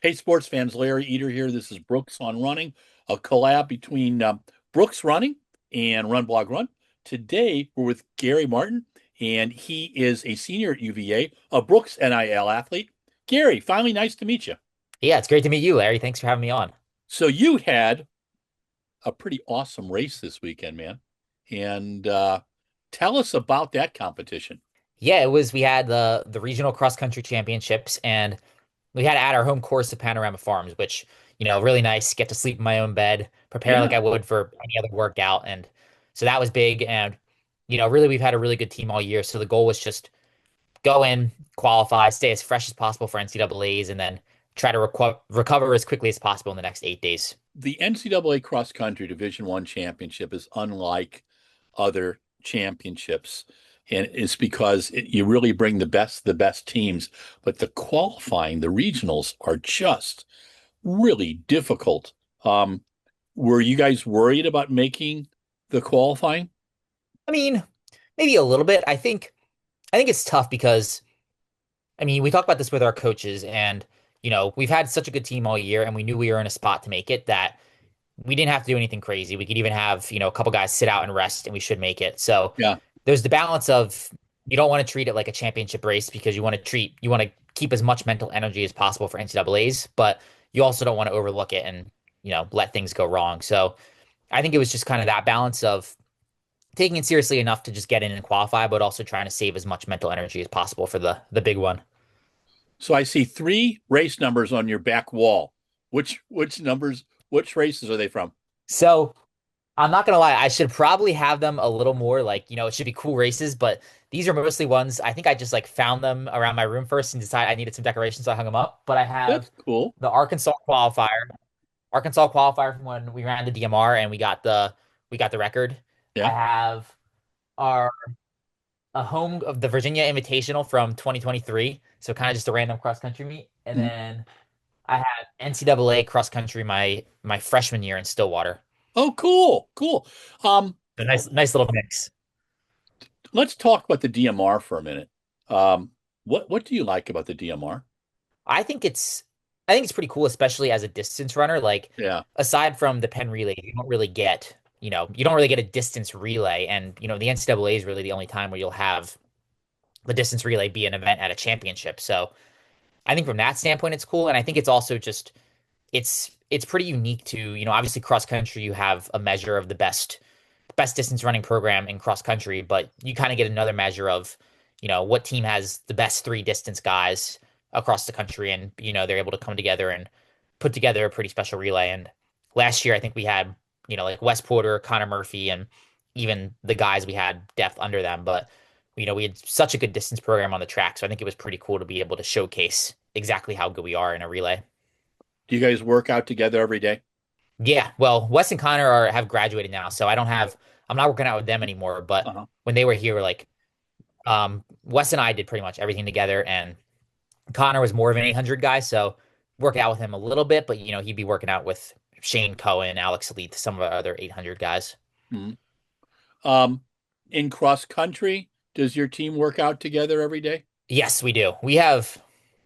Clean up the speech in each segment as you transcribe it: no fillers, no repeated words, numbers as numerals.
Hey, sports fans, Larry Eater here. This is Brooks on Running, a collab between Brooks Running and RunBlogRun. Today, we're with Gary Martin, and he is a senior at UVA, a Brooks NIL athlete. Gary, finally, nice to meet you. Yeah, it's great to meet you, Larry. Thanks for having me on. So, you had a pretty awesome race this weekend, man. And tell us about that competition. Yeah, we had the regional cross country championships and we had it at our home course of Panorama Farms, which, really nice. Get to sleep in my own bed, prepare like Yeah. I would for any other workout. And so that was big. And, really we've had a really good team all year. So the goal was just go in, qualify, stay as fresh as possible for NCAAs, and then try to recover as quickly as possible in the next 8 days. The NCAA cross country Division One championship is unlike other championships, and it's because you really bring the best teams. But the qualifying, the regionals, are just really difficult. Um, were you guys worried about making the qualifying? I mean, maybe a little bit. I think it's tough because we talked about this with our coaches, and we've had such a good team all year, and we knew we were in a spot to make it that we didn't have to do anything crazy. We could even have, a couple guys sit out and rest, and we should make it. So Yeah. there's the balance of you don't want to treat it like a championship race because you want to keep as much mental energy as possible for NCAAs, but you also don't want to overlook it and, let things go wrong. So I think it was just kind of that balance of taking it seriously enough to just get in and qualify, but also trying to save as much mental energy as possible for the big one. So I see three race numbers on your back wall. Which numbers? Which races are they from? So I'm not gonna lie, I should probably have them a little more like, it should be cool races, but these are mostly ones I think I just like found them around my room first and decided I needed some decorations, so I hung them up. But I That's have cool. the Arkansas qualifier from when we ran the DMR and we got the record. I Yeah. have our a home of the Virginia Invitational from 2023, so kind of just a random cross country meet, and Mhm. then I have NCAA cross country my freshman year in Stillwater. Oh, cool, cool. Um, A nice little mix. let's talk about the DMR for a minute. What do you like about the DMR? I think it's I think it's pretty cool, especially as a distance runner. Like Yeah, aside from the Penn relay, you don't really get a distance relay, and the NCAA is really the only time where you'll have the distance relay be an event at a championship. So I think from that standpoint, it's cool, and I think it's also just it's pretty unique to obviously cross country. You have a measure of the best distance running program in cross country, but you kind of get another measure of, what team has the best three distance guys across the country. And, they're able to come together and put together a pretty special relay. And last year, I think we had, like Wes Porter, Connor Murphy, and even the guys we had depth under them. But, we had such a good distance program on the track. So I think it was pretty cool to be able to showcase exactly how good we are in a relay. do you guys work out together every day? Yeah, well, Wes and Connor have graduated now, so I'm not working out with them anymore. But Uh-huh. when they were here, like Wes and I did pretty much everything together, and Connor was more of an 800 guy, so work out with him a little bit, but he'd be working out with Shane Cohen, Alex Leith, some of our other 800 guys. Mhm. Um, in cross country, does your team work out together every day? Yes, we do. We have,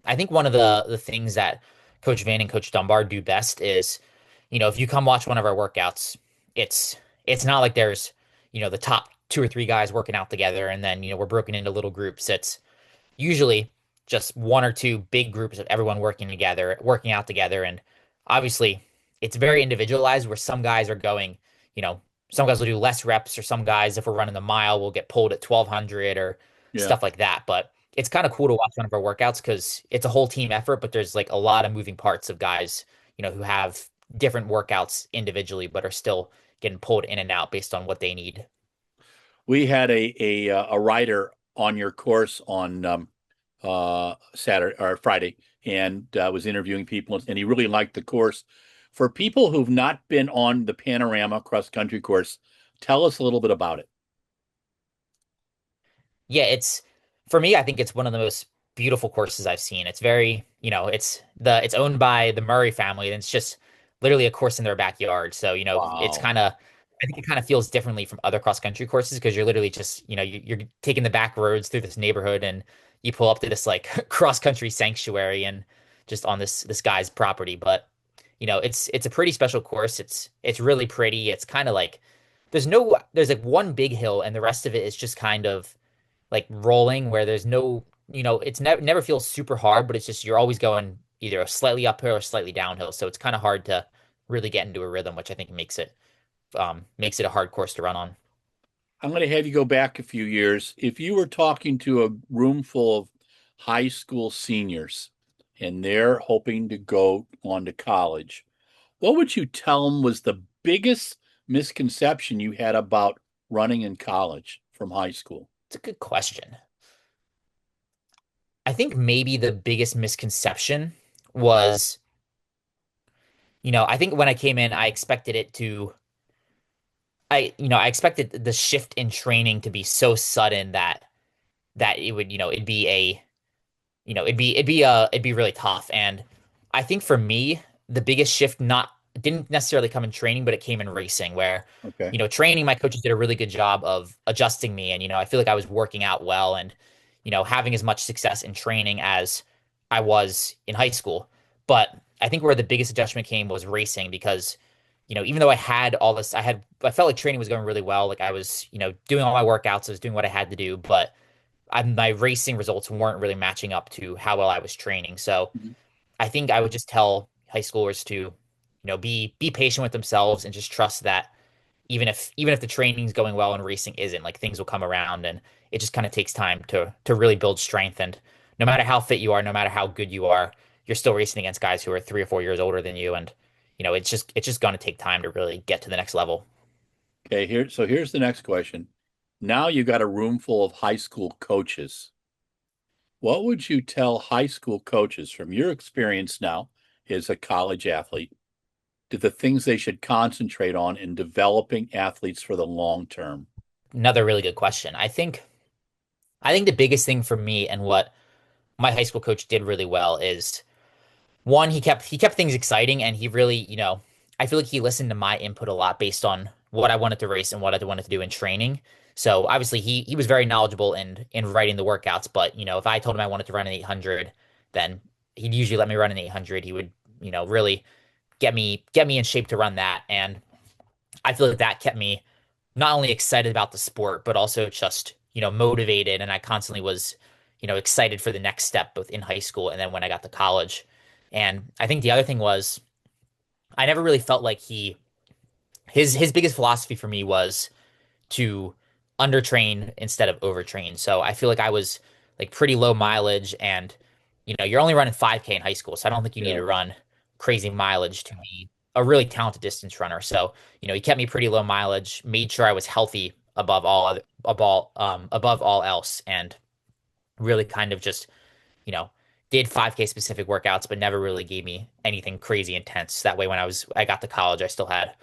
I think one of the things that Coach Van and Coach Dunbar do best is, if you come watch one of our workouts, it's it's not like there's, the top two or three guys working out together and then, we're broken into little groups. It's usually just one or two big groups of everyone working together, working out together. And obviously it's very individualized where some guys are going, you know, some guys will do less reps or some guys, if we're running the mile, will get pulled at 1200 or Yeah. stuff like that. But it's kind of cool to watch one of our workouts because it's a whole team effort, but there's like a lot of moving parts of guys, who have different workouts individually, but are still getting pulled in and out based on what they need. We had a rider on your course on Saturday or Friday, and was interviewing people, and he really liked the course. For people who've not been on the Panorama cross country course, tell us a little bit about it. Yeah, for me, I think it's one of the most beautiful courses I've seen. It's very, it's owned by the Murray family, and it's just literally a course in their backyard. So, Wow. I think it kind of feels differently from other cross country courses because you're literally just, you're taking the back roads through this neighborhood and you pull up to this like cross country sanctuary and just on this guy's property. But it's a pretty special course. It's really pretty. It's kind of like there's like one big hill and the rest of it is just kind of like rolling where there's no, it's never feels super hard, but it's just you're always going either a slightly uphill or slightly downhill. So it's kind of hard to really get into a rhythm, which I think makes it a hard course to run on. I'm going to have you go back a few years. If you were talking to a room full of high school seniors and they're hoping to go on to college, what would you tell them was the biggest misconception you had about running in college from high school? It's a good question. I think maybe the biggest misconception was, I think when I came in, I expected the shift in training to be so sudden that it would, it'd be really tough. And I think for me, the biggest shift not didn't necessarily come in training, but it came in racing where, Okay. training, my coaches did a really good job of adjusting me. And, I feel like I was working out well and, having as much success in training as I was in high school. But I think where the biggest adjustment came was racing because, even though I had all this, I felt like training was going really well. Like I was, doing all my workouts, I was doing what I had to do, but my racing results weren't really matching up to how well I was training. So Mhm. I think I would just tell high schoolers to, be patient with themselves and just trust that even if the training's going well and racing isn't, like things will come around and it just kind of takes time to really build strength. And no matter how fit you are, no matter how good you are, you're still racing against guys who are 3 or 4 years older than you. And, it's just going to take time to really get to the next level. Okay, here's the next question. Now you got a room full of high school coaches. What would you tell high school coaches from your experience now as a college athlete to the things they should concentrate on in developing athletes for the long term? Another really good question. I think the biggest thing for me and what my high school coach did really well is one, he kept things exciting and he really, I feel like he listened to my input a lot based on what I wanted to race and what I wanted to do in training. So obviously he was very knowledgeable in writing the workouts, but if I told him I wanted to run an 800, then he'd usually let me run an 800. He would, really get me in shape to run that. And I feel like that kept me not only excited about the sport, but also just, motivated. And I constantly was, excited for the next step, both in high school and then when I got to college. And I think the other thing was I never really felt like his biggest philosophy for me was to undertrain instead of overtrain. So I feel like I was like pretty low mileage and you're only running 5K in high school, so I don't think you need Yeah. to run crazy mileage to be a really talented distance runner. So, he kept me pretty low mileage, made sure I was healthy above all else and really kind of just, you know, did 5K specific workouts but never really gave me anything crazy intense. That way when I got to college, I still had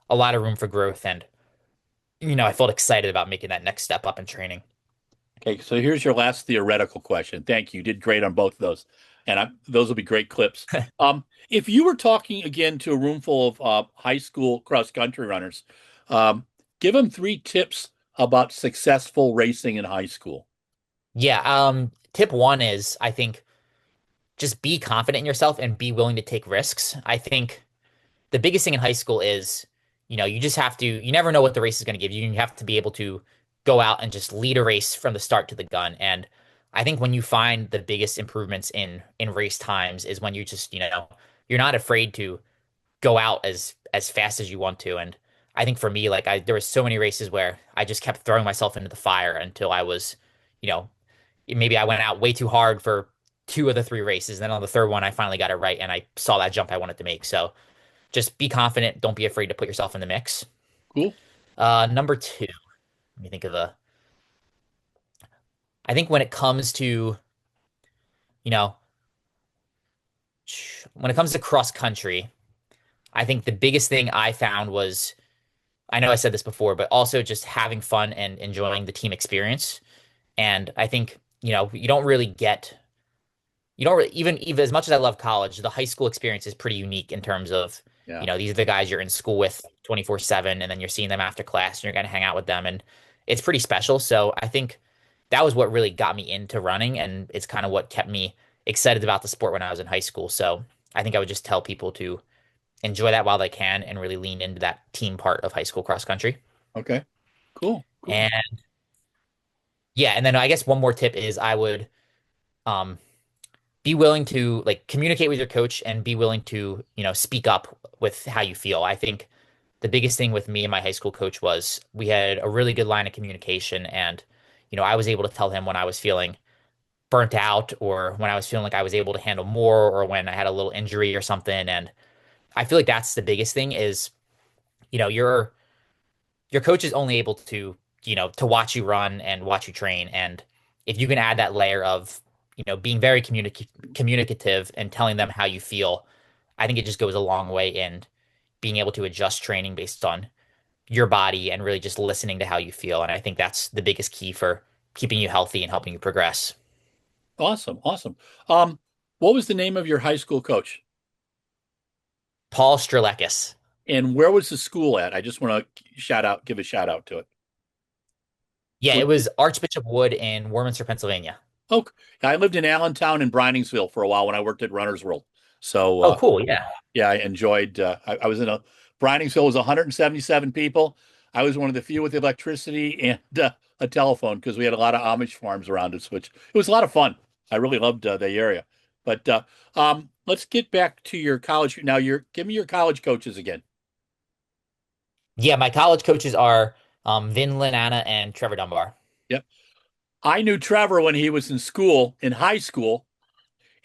a lot of room for growth and I felt excited about making that next step up in training. Okay, so here's your last theoretical question. Thank you. You did great on both of those. And those will be great clips. If you were talking again to a room full of high school cross country runners, um, give them three tips about successful racing in high school. Yeah, tip one is I think just be confident in yourself and be willing to take risks. I think the biggest thing in high school is, you just have to, you never know what the race is going to give you. You have to be able to go out and just lead a race from the start to the gun. And I think when you find the biggest improvements in race times is when you just, you're not afraid to go out as fast as you want to. And I think for me, like there was so many races where I just kept throwing myself into the fire until I was, you know, maybe I went out way too hard for two of the three races. And then on the third one, I finally got it right and I saw that jump I wanted to make. So just be confident. Don't be afraid to put yourself in the mix. Cool. Number two, let me think of I think you know, when it comes to cross country, I think the biggest thing I found was, I know I said this before, but also just having fun and enjoying the team experience. And I think, you don't really, even as much as I love college, the high school experience is pretty unique in terms of, Yeah. these are the guys you're in school with 24/7, and then you're seeing them after class and you're going to hang out with them. And it's pretty special. So I think that was what really got me into running. And it's kind of what kept me excited about the sport when I was in high school. So I think I would just tell people to enjoy that while they can and really lean into that team part of high school cross country. Okay. Cool. Cool. And yeah, and then I guess one more tip is I would um be willing to like communicate with your coach and be willing to, speak up with how you feel. I think the biggest thing with me and my high school coach was we had a really good line of communication and I was able to tell him when I was feeling burnt out or when I was feeling like I was able to handle more or when I had a little injury or something. And I feel like that's the biggest thing is, your coach is only able to watch you run and watch you train. And if you can add that layer of, being very communicative and telling them how you feel, I think it just goes a long way in being able to adjust training based on your body and really just listening to how you feel. And I think that's the biggest key for keeping you healthy and helping you progress. Awesome. Awesome. Um, what was the name of your high school coach? Paul Strelekis. And where was the school at? I just want to give a shout out to it. Yeah, Was it was Archbishop Wood in Warminster, Pennsylvania. Oh, I lived in Allentown and Briningsville for a while when I worked at Runner's World. So Oh, cool. Yeah. yeah, I enjoyed. I was in a Briningsville was 177 people. I was one of the few with electricity and a telephone because we had a lot of Amish farms around us, which it was a lot of fun. I really loved the area. But let's get back to your college. Now, give me your college coaches again. Yeah, my college coaches are Vin Linana and Trevor Dunbar. Yep, I knew Trevor when he was in school, in high school,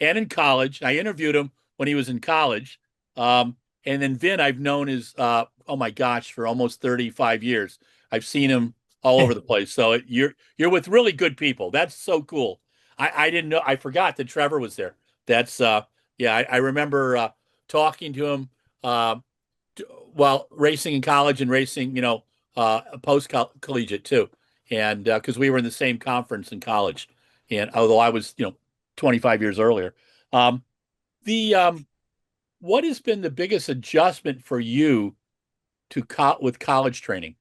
and in college. I interviewed him when he was in college. And then Vin, I've known is oh my gosh, for almost 35 years. I've seen him all over the place. So you're with really good people. That's so cool. I didn't know. I forgot that Trevor was there. That's yeah. I remember talking to him uh, while racing in college and racing, post collegiate too, and because we were in the same conference in college, and although I was 25 years earlier. Um, the what has been the biggest adjustment for you with college training?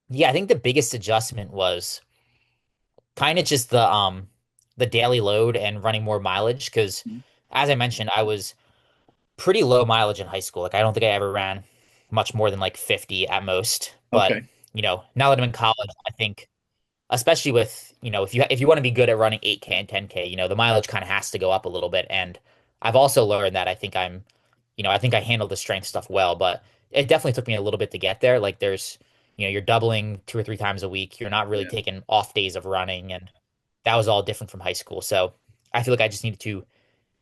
Yeah, I think the biggest adjustment was kind of just the daily load and running more mileage because as I mentioned, I was pretty low mileage in high school. Like I don't think I ever ran much more than like 50 at most. But, Okay. now that I'm in college, I think especially with, if you want to be good at running 8K and 10K, the mileage kind of has to go up a little bit. And I've also learned that I think I handle the strength stuff well, but it definitely took me a little bit to get there. Like you're doubling 2 or 3 times a week. You're not really Yeah. taking off days of running, and that was all different from high school. So I feel like I just needed to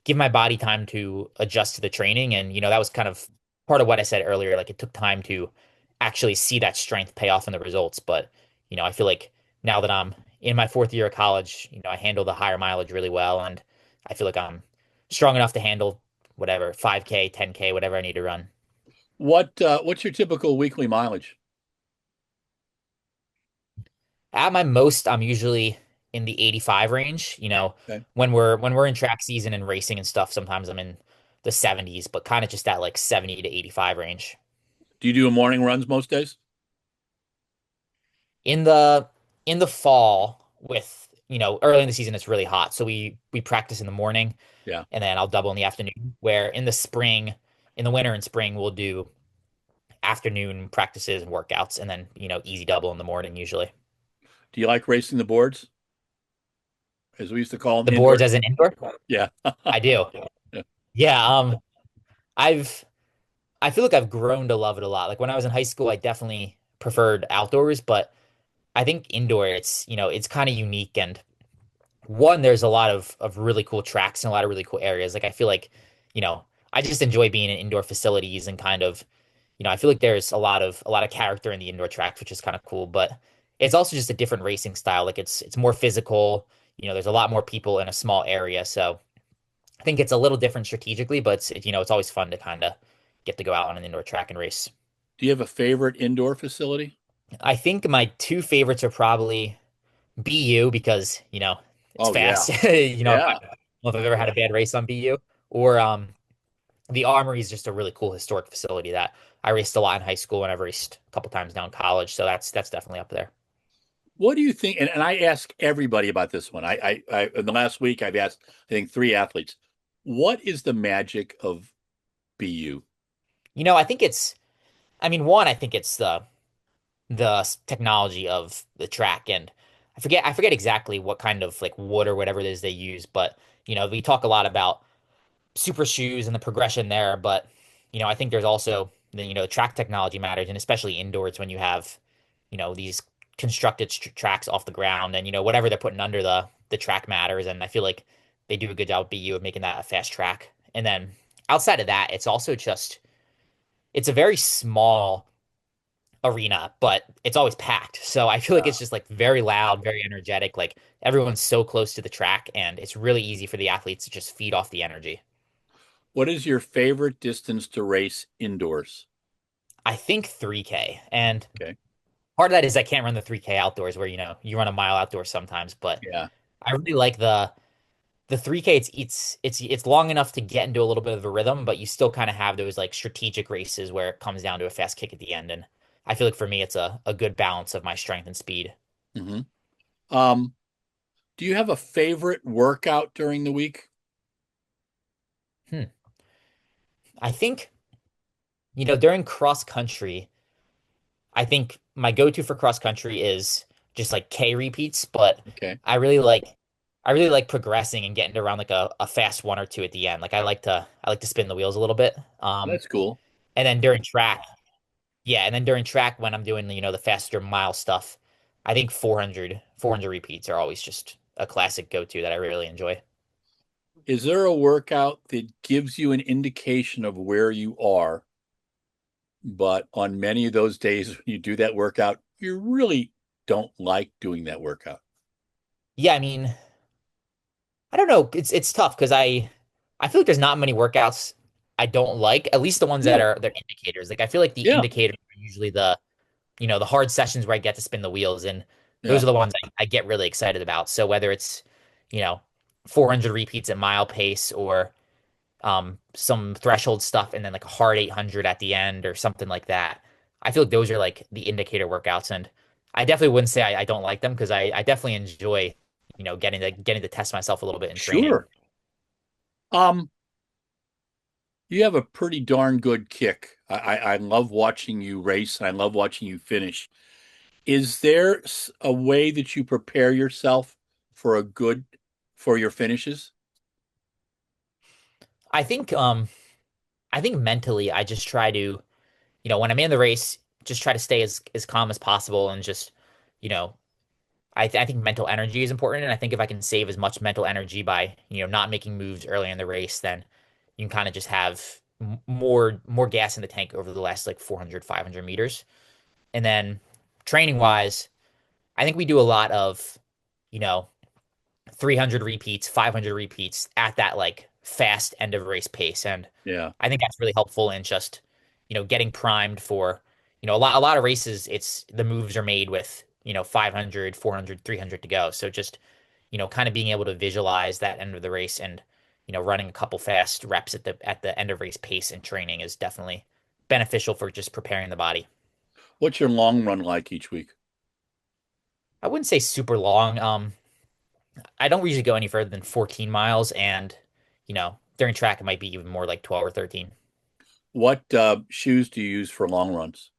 give my body time to adjust to the training. And, that was kind of part of what I said earlier. Like it took time to actually see that strength pay off in the results. But, I feel like now that I'm in my fourth year of college, I handle the higher mileage really well. And I feel like I'm strong enough to handle whatever 5K, 10K, whatever I need to run. What's your typical weekly mileage? At my most, I'm usually in the 85 range. Okay. When we're in track season and racing and stuff, sometimes I'm in the 70s, but kind of just that like 70 to 85 range. Do you do morning runs most days? In the fall with, early in the season it's really hot. So we practice in the morning Yeah. and then I'll double in the afternoon. Where in the spring, in the winter and spring, we'll do afternoon practices and workouts and then, easy double in the morning usually. Do you like racing the boards, as we used to call them, The boards indoor? as an indoor? Yeah. I do. Yeah. Yeah, I've I feel like I've grown to love it a lot. Like when I was in high school, I definitely preferred outdoors, but I think indoor it's kind of unique and one, there's a lot of really cool tracks and a lot of really cool areas. Like I feel like, you know, I just enjoy being in indoor facilities and kind of, I feel like there's a lot of character in the indoor tracks, which is kind of cool, but it's also just a different racing style. Like it's more physical, there's a lot more people in a small area. So I think it's a little different strategically, but it's always fun to kind of get to go out on an indoor track and race. Do you have a favorite indoor facility? I think my two favorites are probably BU because, it's Oh yeah. fast. I Yeah. don't know if I've ever had a bad race on BU or the Armory is just a really cool historic facility that I raced a lot in high school and I've raced a couple times now in college. So that's definitely up there. What do you think? And I ask everybody about this one. In the last week I've asked I think three athletes. What is the magic of BU? I think I mean, one, I think it's the technology of the track, and I forget exactly what kind of like wood or whatever it is they use, but we talk a lot about super shoes and the progression there, but I think there's also the track technology matters, and especially indoors when you have these constructed tracks off the ground, and whatever they're putting under the track matters, and I feel like they do a good job at BU of making that a fast track. And then outside of that, it's also just it's a very small arena, but it's always packed. So I feel like Yeah. it's just like very loud, very energetic. Like everyone's so close to the track, and it's really easy for the athletes to just feed off the energy. What is your favorite distance to race indoors? I think 3K. And Okay. part of that is I can't run the 3K outdoors where, you run a mile outdoors sometimes, but Yeah. I really like the 3K. It's long enough to get into a little bit of a rhythm, but you still kind of have those like strategic races where it comes down to a fast kick at the end. And I feel like for me, it's a good balance of my strength and speed. hmm Um, do you have a favorite workout during the week? Hmm. I think, during cross country, I think my go-to for cross country is just like K repeats, but Okay. I really like I really like progressing and getting to around like a fast one or two at the end. Like I like to spin the wheels a little bit. That's cool. And then during track, yeah, and then during track when I'm doing the faster mile stuff, I think 400 repeats are always just a classic go-to that I really enjoy. Is there a workout that gives you an indication of where you are, but on many of those days when you do that workout, you really don't like doing that workout? Yeah, I mean, I don't know. It's tough because I feel like there's not many workouts I don't like, at least the ones that Really? are they're indicators. Like I feel like the Yeah. indicators are usually the hard sessions where I get to spin the wheels, and those Yeah. are the ones I get really excited about. So whether it's, you know, 400 repeats at mile pace or some threshold stuff and then like a hard 800 at the end or something like that. I feel like those are like the indicator workouts, and I definitely wouldn't say I don't like them because I definitely enjoy, getting to test myself a little bit in training. Sure. Um, you have a pretty darn good kick. I love watching you race and I love watching you finish. Is there a way that you prepare yourself for a good for your finishes? I think I think mentally I just try to, when I'm in the race, just try to stay as calm as possible and just, you know, I think mental energy is important, and I think if I can save as much mental energy by not making moves early in the race, then you can kind of just have more gas in the tank over the last like 400 500 meters. And then training wise, I think we do a lot of you know 300 repeats, 500 repeats at that like fast end of race pace. And Yeah. I think that's really helpful in just, getting primed for, a lot of races, it's the moves are made with, 500, 400, 300 to go. So just, kind of being able to visualize that end of the race and, running a couple fast reps at the end of race pace and training is definitely beneficial for just preparing the body. What's your long run like each week? I wouldn't say super long. I don't usually go any further than 14 miles, and during track it might be even more like 12 or 13. What shoes do you use for long runs?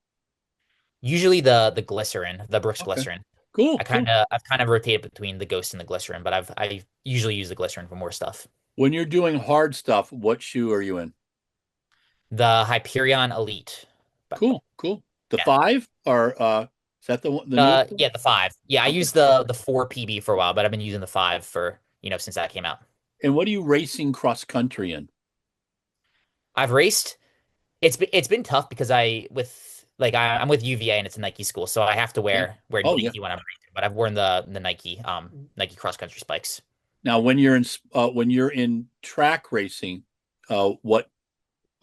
Usually the glycerin, the Brooks Okay. glycerin. Cool, I kind cool. of I've kind of rotated between the Ghost and the glycerin, but I usually use the glycerin for more stuff. When you're doing hard stuff, what shoe are you in? The Hyperion Elite. But Cool, cool. The yeah. five or is that the newest one? Yeah, the 5. Yeah, I Okay. used the 4 PB for a while, but I've been using the 5 for, since that came out. And what are you racing cross country in? I've raced. It's been tough because I'm with UVA and it's a Nike school, so I have to Okay. wear Oh yeah. Nike when I'm racing. But I've worn the Nike cross country spikes. Now when you're in track racing, what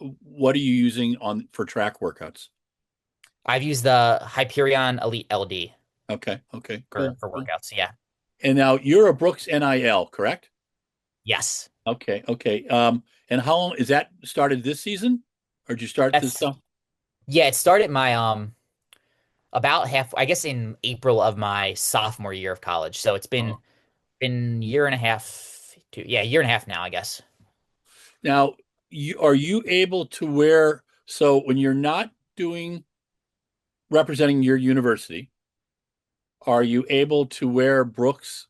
are you using on for track workouts? I've used the Hyperion Elite LD Okay, okay, for cool, for cool. workouts. Yeah. And now you're a Brooks NIL, correct? Yes. Okay, okay. And how long is that started this season, or did you start this That's stuff? yeah. It started my about half, I guess in April of my sophomore year of college. So it's Oh. been year and a half to yeah, year and a half now, I guess. Now, are you able to wear, so when you're not doing representing your university, are you able to wear Brooks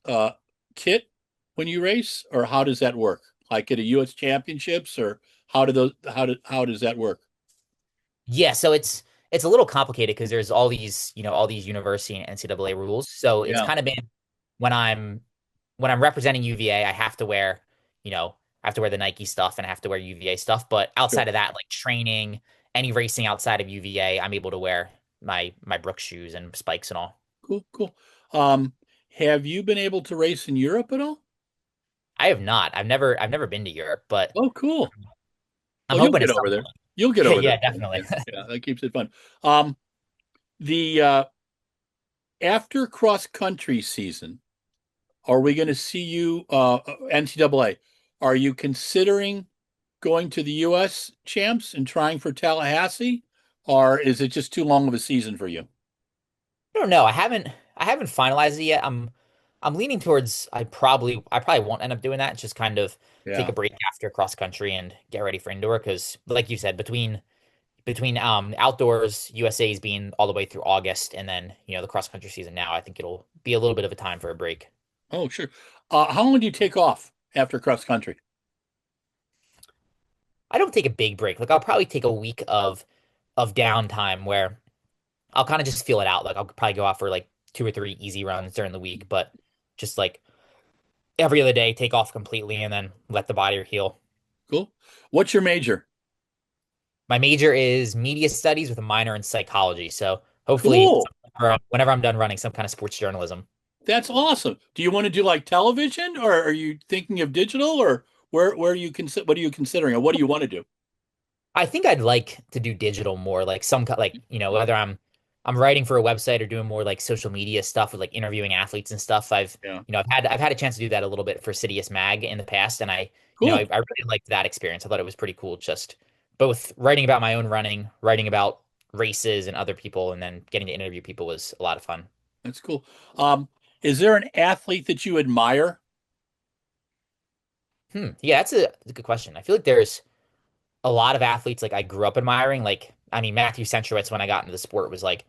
kit when you race, or how does that work? Like at a US championships, or how does that work? Yeah, so it's a little complicated because there's all these, all these university and NCAA rules. So it's Yeah, kind of been when I'm when I'm representing UVA, I have to wear, I have to wear the Nike stuff and I have to wear UVA stuff. But sure. outside of that, like training, any racing outside of UVA, I'm able to wear my Brooks shoes and spikes and all. Cool, cool. Um, have you been able to race in Europe at all? I have not. I've never been to Europe, but Oh, cool. I'm Oh, you'll hoping get at over some there. point. You'll get Yeah, over there. yeah, definitely. Yeah, yeah, that keeps it fun. Um, the after cross country season, are we going to see you NCAA? Are you considering going to the US champs and trying for Tallahassee, or is it just too long of a season for you? I don't know. I haven't finalized it yet. I'm leaning towards I probably won't end up doing that. Just kind of take Yeah, a break after cross country and get ready for indoor because like you said, between outdoors USA's being all the way through August and then, the cross country season now, I think it'll be a little bit of a time for a break. oh sure. How long do you take off after cross country? I don't take a big break. Like I'll probably take a week of downtime where I'll kind of just feel it out. Like I'll probably go out for like two or three easy runs during the week, but just like every other day, take off completely and then let the body heal. Cool. What's your major? My major is media studies with a minor in psychology. So hopefully, Cool. whenever I'm done running, some kind of sports journalism. That's awesome. Do you want to do like television, or are you thinking of digital, or where are you what are you considering, or what do you want to do? I think I'd like to do digital more, like like whether I'm writing for a website or doing more like social media stuff with like interviewing athletes and stuff. Yeah. I've had a chance to do that a little bit for Citius Mag in the past, and I Cool. really liked that experience. I thought it was pretty cool, just both writing about my own running, writing about races and other people, and then getting to interview people was a lot of fun. That's cool. Um, is there an athlete that you admire? Yeah, that's a good question. I feel like there's a lot of athletes like I grew up admiring. Like, I mean, Matthew Centrowitz when I got into the sport was like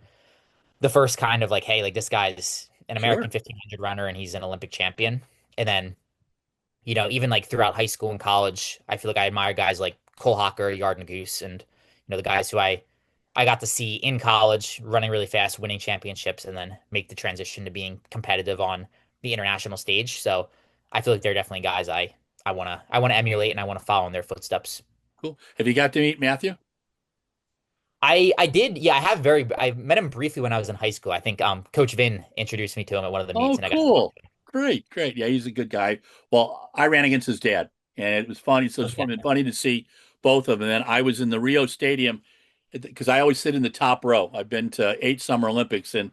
the first kind of like, hey, like this guy's an Sure. American 1500 runner and he's an Olympic champion. And then, even like throughout high school and college, I feel like I admire guys like Cole Hocker, Yard and Goose, and the guys who I got to see in college running really fast, winning championships, and then make the transition to being competitive on the international stage. So I feel like they're definitely guys I wanna emulate and I want to follow in their footsteps. Cool. Have you got to meet Matthew? I did, yeah, I met him briefly when I was in high school. I think Coach Vin introduced me to him at one of the meets Oh, and I got to talk cool. Great, great. Yeah, he's a good guy. Well, I ran against his dad, and it was funny. So to it's him. funny to see both of them. And then I was in the Rio Stadium because I always sit in the top row. I've been to 8 Summer Olympics, and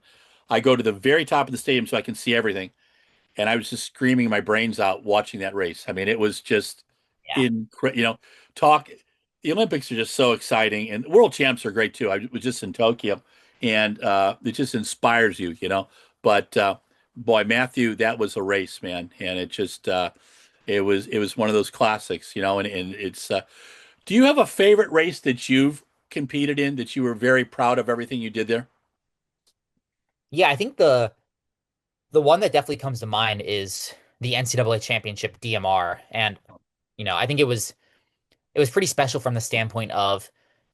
I go to the very top of the stadium so I can see everything. And I was just screaming my brains out watching that race. I mean, it was just Yeah. incredible. Talk. The Olympics are just so exciting, and world champs are great too. I was just in Tokyo, and it just inspires you. But boy, Matthew, that was a race, man, and it was one of those classics. And it's. Do you have a favorite race that you've competed in that you were very proud of everything you did there? Yeah, I think the one that definitely comes to mind is the NCAA championship DMR. And, I think it was pretty special from the standpoint of,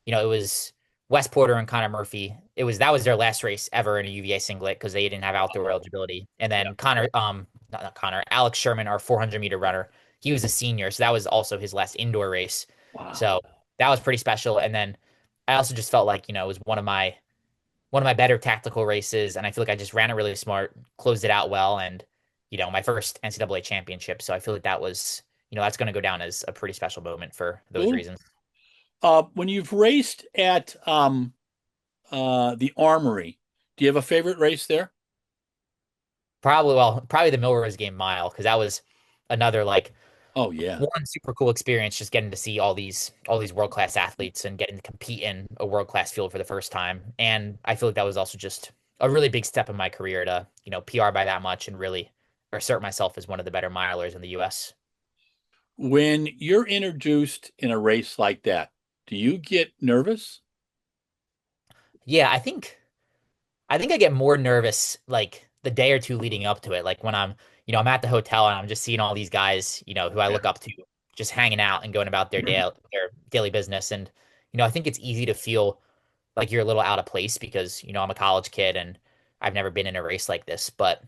it was Wes Porter and Connor Murphy. That was their last race ever in a UVA singlet because they didn't have outdoor eligibility. And Yeah. then not Connor, Alex Sherman, our 400-meter runner, he was a senior, so that was also his last indoor race. Wow. So that was pretty special. And then I also just felt like, it was one of my better tactical races, and I feel like I just ran it really smart, closed it out well, and my first NCAA championship. So I feel like that's going to go down as a pretty special moment for those Cool. reasons. When you've raced at the Armory, do you have a favorite race there? Probably the Milrose game mile because that was another like Oh yeah. one super cool experience just getting to see all these world-class athletes and getting to compete in a world-class field for the first time. And I feel like that was also just a really big step in my career to, PR by that much and really assert myself as one of the better milers in the US. When you're introduced in a race like that, do you get nervous? Yeah, I think I get more nervous like the day or two leading up to it. Like when I'm at the hotel and I'm just seeing all these guys, who I look Yeah. up to, just hanging out and going about their daily business. And, I think it's easy to feel like you're a little out of place because, I'm a college kid and I've never been in a race like this. But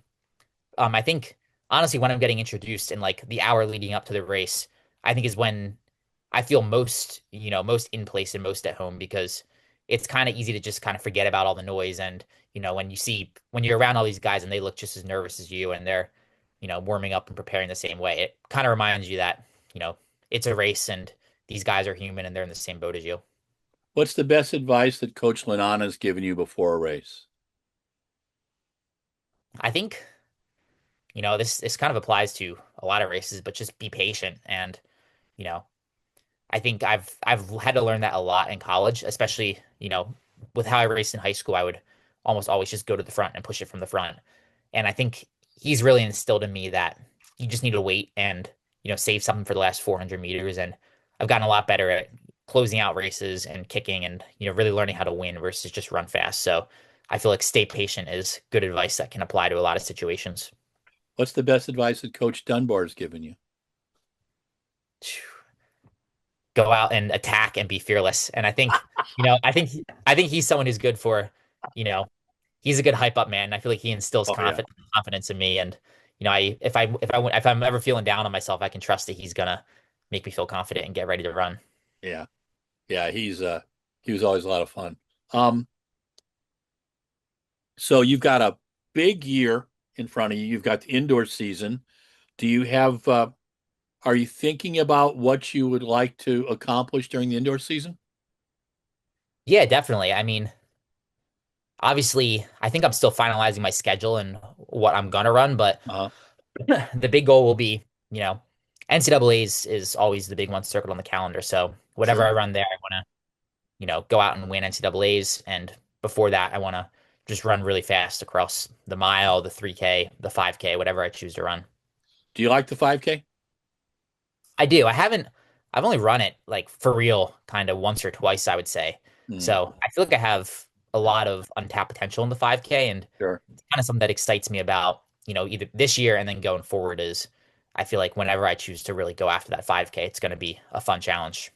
I think honestly, when I'm getting introduced in like the hour leading up to the race, I think is when I feel most in place and most at home because it's kind of easy to just kind of forget about all the noise. And, when you're around all these guys and they look just as nervous as you and they're, warming up and preparing the same way, it kind of reminds you that, it's a race and these guys are human and they're in the same boat as you. What's the best advice that Coach Lanana's given you before a race? I think, this kind of applies to a lot of races, but just be patient and, you know, I think I've had to learn that a lot in college, especially, with how I raced in high school, I would almost always just go to the front and push it from the front. And I think he's really instilled in me that you just need to wait and, save something for the last 400 meters. And I've gotten a lot better at closing out races and kicking and, really learning how to win versus just run fast. So I feel like stay patient is good advice that can apply to a lot of situations. What's the best advice that Coach Dunbar's given you? Go out and attack and be fearless. And I think, I think he's someone who's good for, you know, he's a good hype up man. I feel like he instills Oh yeah. confidence in me. And, if I'm ever feeling down on myself, I can trust that he's gonna make me feel confident and get ready to run. Yeah. Yeah, he was always a lot of fun. Um, so you've got a big year in front of you. You've got the indoor season. Do you have are you thinking about what you would like to accomplish during the indoor season? Yeah, definitely. I mean, obviously, I think I'm still finalizing my schedule and what I'm gonna run, but Uh, the big goal will be, NCAA's is always the big one circled on the calendar. So whatever sure. I run there, I want to go out and win NCAA's. And before that, I want to just run really fast across the mile, the 3K, the 5K, whatever I choose to run. Do you like the 5K? I do. I've only run it like for real kind of once or twice, I would say. Hmm, So I feel like I have a lot of untapped potential in the 5K and sure. it's kind of something that excites me about, either this year and then going forward is I feel like whenever I choose to really go after that 5K, it's going to be a fun challenge.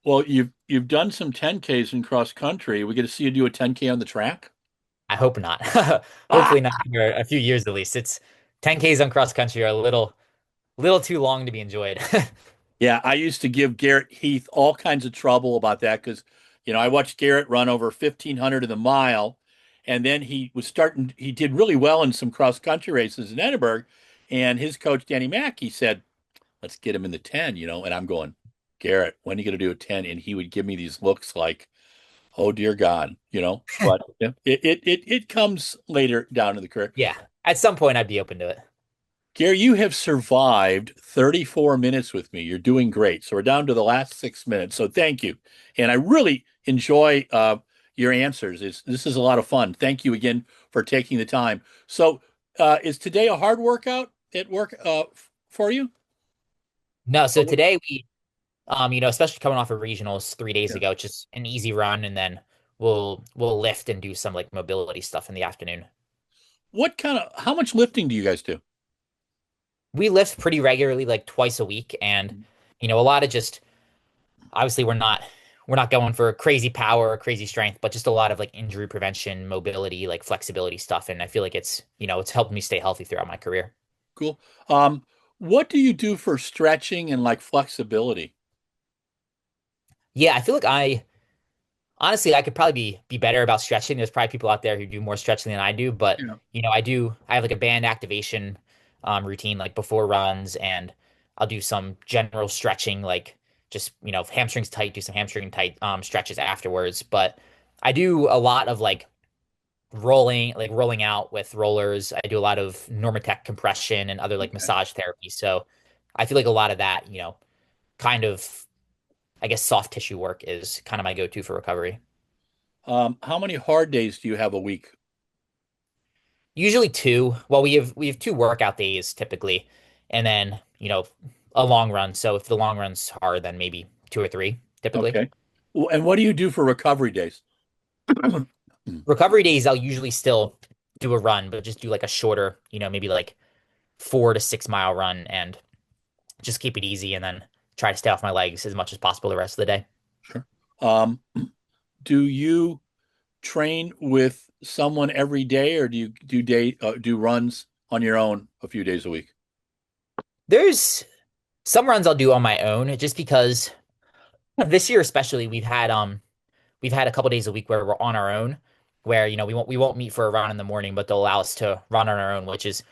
Well, you've done some 10Ks in cross country. We get to see you do a 10K on the track. I hope not. Ah! Hopefully not for a few years at least. It's 10Ks on cross country are a little too long to be enjoyed. Yeah, I used to give Garrett Heath all kinds of trouble about that because, I watched Garrett run over 1,500 in the mile, and then he did really well in some cross country races in Edinburgh, and his coach, Danny Mack, said, let's get him in the 10, and I'm going, Garrett, when are you going to do a 10? And he would give me these looks like, oh, dear God, but yeah, it comes later down in the career. Yeah, at some point I'd be open to it. Gary, you have survived 34 minutes with me. You're doing great. So we're down to the last 6 minutes. So thank you. And I really enjoy your answers. This is a lot of fun. Thank you again for taking the time. So is today a hard workout at work for you? No, so Oh, today we especially coming off of regionals 3 days yeah. ago, it's just an easy run and then we'll lift and do some like mobility stuff in the afternoon. How much lifting do you guys do? We lift pretty regularly, like twice a week, and a lot of just obviously we're not going for crazy power or crazy strength, but just a lot of like injury prevention, mobility, like flexibility stuff. And I feel like it's helped me stay healthy throughout my career. Cool. What do you do for stretching and like flexibility? Yeah, I feel like honestly I could probably be better about stretching. There's probably people out there who do more stretching than I do, but Yeah. I have like a band activation routine like before runs and I'll do some general stretching like just hamstrings tight, do some hamstring tight stretches afterwards. But I do a lot of like rolling out with rollers. I do a lot of Normatec compression and other like Okay. massage therapy. So I feel like a lot of that, kind of, I guess, soft tissue work is kind of my go-to for recovery. How many hard days do you have a week? Usually two. Well, we have two workout days typically, and then, a long run. So if the long run's hard, then maybe two or three typically. Okay. And what do you do for recovery days? Recovery days, I'll usually still do a run, but just do like a shorter, maybe like 4 to 6 mile run and just keep it easy and then try to stay off my legs as much as possible the rest of the day. Sure. Um, do you train with someone every day, or do you do runs on your own a few days a week? There's some runs I'll do on my own just because this year especially we've had a couple days a week where we're on our own, where we won't meet for a run in the morning, but they'll allow us to run on our own, which is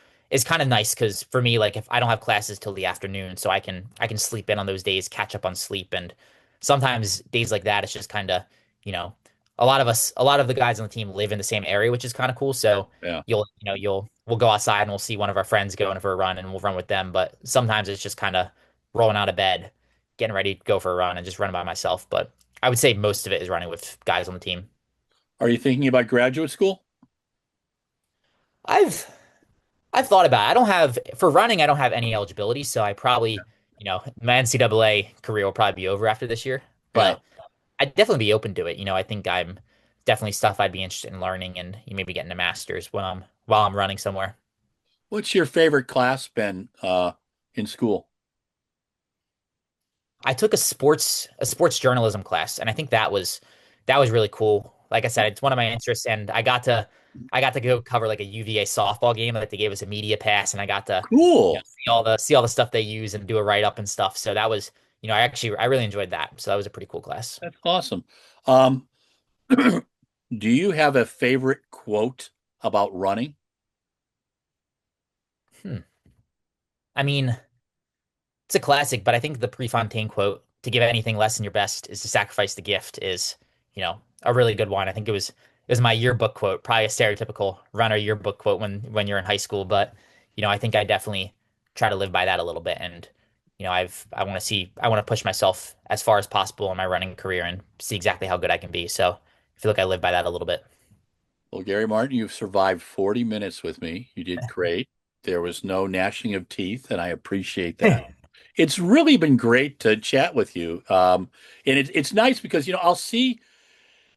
kind of nice because for me, like if I don't have classes till the afternoon, so I can sleep in on those days, catch up on sleep, and sometimes days like that, it's just kind of you know a lot of the guys on the team live in the same area, which is kind of cool. So Yeah. we'll go outside and we'll see one of our friends going for a run and we'll run with them, but sometimes it's just kind of rolling out of bed, getting ready to go for a run and just running by myself. But I would say most of it is running with guys on the team. Are you thinking about graduate school? I've I've thought about it. I don't have for running, I don't have any eligibility, so I probably, my NCAA career will probably be over after this year. Yeah. But I'd definitely be open to it. I think I'm definitely stuff I'd be interested in learning and maybe getting a master's while I'm running somewhere. What's your favorite class been in school? I took a sports journalism class, and I think that was really cool. Like I said, it's one of my interests, and I got to go cover like a UVA softball game. Like they gave us a media pass, and I got to Cool. see all the stuff they use and do a write up and stuff. So that was, I really enjoyed that. So that was a pretty cool class. That's awesome. Um, do you have a favorite quote about running? Hmm. I mean, it's a classic, but I think the Prefontaine quote, "To give anything less than your best is to sacrifice the gift," is, a really good one. I think it was my yearbook quote, probably a stereotypical runner yearbook quote when you're in high school, but I think I definitely try to live by that a little bit, and I want to push myself as far as possible in my running career and see exactly how good I can be. So I feel like I live by that a little bit. Well, Gary Martin, you've survived 40 minutes with me. You did great. There was no gnashing of teeth, and I appreciate that. It's really been great to chat with you. And it's nice because, I'll see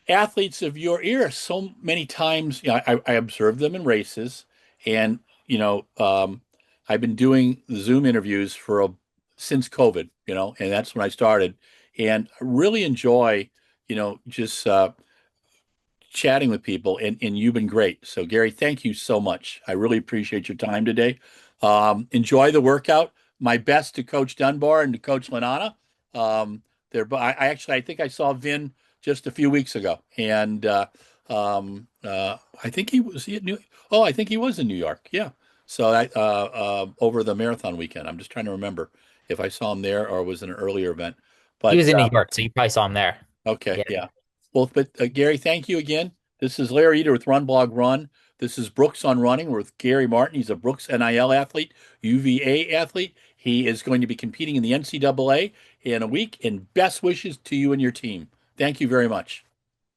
athletes of your era so many times. I observe them in races, and, you know, um, I've been doing Zoom interviews since COVID, and that's when I started. And I really enjoy, just chatting with people, and you've been great. So, Gary, thank you so much. I really appreciate your time today. Enjoy the workout. My best to Coach Dunbar and to Coach Lanana. I think I saw Vin just a few weeks ago, and I think he at New. Oh, I think he was in New York. Yeah. So over the marathon weekend, I'm just trying to remember if I saw him there or was in an earlier event. He But was in New York, so you probably saw him there. okay, Yeah. yeah. Well, but Gary, thank you again. This is Larry Eater with Run Blog Run. This is Brooks on Running. We're with Gary Martin. He's a Brooks NIL athlete, UVA athlete. He is going to be competing in the NCAA in a week. And best wishes to you and your team. Thank you very much.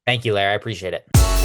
Thank you, Larry. I appreciate it.